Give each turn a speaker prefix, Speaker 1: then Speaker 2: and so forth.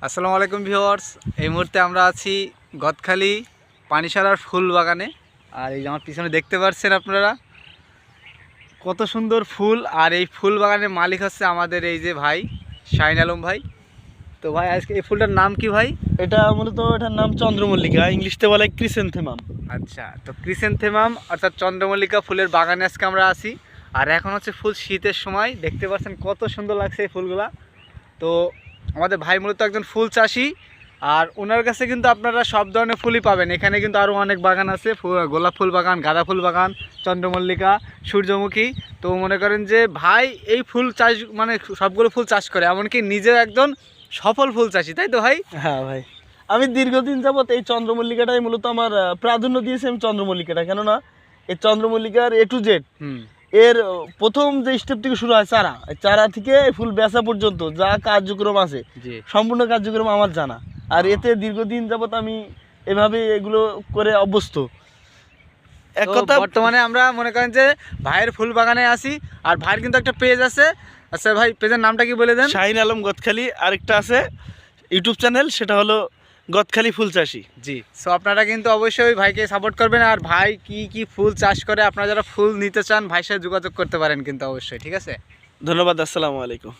Speaker 1: আসসালামু আলাইকুম ভিউয়ার্স। এই মুহূর্তে আমরা আছি গদখালি পানিসারার ফুল বাগানে। আর এই যে আমার পিছনে দেখতে পাচ্ছেন আপনারা কত সুন্দর ফুল। আর এই ফুল বাগানের মালিক হচ্ছে আমাদের এই যে ভাই শাহিন আলম ভাই। তো ভাই আজকে এই ফুলটার নাম কি ভাই?
Speaker 2: এটার নাম চন্দ্রমল্লিকা, ইংলিশতে বলে ক্রিসেন্থেমাম।
Speaker 1: আচ্ছা, তো ক্রিসেন্থেমাম অর্থাৎ চন্দ্রমল্লিকা ফুলের বাগানে আজকে আমরা আছি। আর এখন হচ্ছে ফুল শীতের সময়, দেখতে পাচ্ছেন কত সুন্দর লাগছে এই ফুলগুলা। তো আমাদের ভাই মূলত একজন ফুল চাষি, আর ওনার কাছে কিন্তু আপনারা সব ধরনের ফুলই পাবেন। এখানে কিন্তু আরও অনেক বাগান আছে, গোলাপ ফুল বাগান, গাঁদা ফুল বাগান, চন্দ্রমল্লিকা, সূর্যমুখী। তো মনে করেন যে ভাই এই ফুল চাষ মানে সবগুলো ফুল চাষ করে, এমনকি নিজেও একজন সফল ফুল চাষি, তাই তো ভাই?
Speaker 2: হ্যাঁ ভাই, আমি দীর্ঘদিন যাবত এই চন্দ্রমল্লিকাটাই মূলত আমার প্রাধান্য দিয়েছি। আমি চন্দ্রমল্লিকাটা কেননা এই চন্দ্রমল্লিকার A to Z এর প্রথম যে স্টেপ থেকে শুরু হয় চারা, এই চারা থেকে ফুল বেচা পর্যন্ত যা কার্যক্রম আছে সম্পূর্ণ কার্যক্রম আমার জানা। আর এতে দীর্ঘদিন যাবত আমি এভাবে এগুলো করে অভ্যস্ত। এক কথা,
Speaker 1: বর্তমানে আমরা মনে করেন যে ভাইয়ের ফুল বাগানে আছি। আর ভাইয়ের কিন্তু একটা পেজ আছে। আচ্ছা ভাই, পেজের নামটা কি বলে দেন?
Speaker 2: শাহিন আলম গদখালি। আরেকটা আছে ইউটিউব চ্যানেল, সেটা হলো গদখালি ফুল চাষি।
Speaker 1: জি, সো আপনারা কিন্তু অবশ্যই ভাইকে সাপোর্ট করবেন। আর ভাই কি কি ফুল চাষ করে, আপনারা যারা ফুল নিতে চান ভাইয়ের সাথে যোগাযোগ করতে পারেন কিন্তু অবশ্যই। ঠিক আছে,
Speaker 2: ধন্যবাদ। আসসালামু আলাইকুম।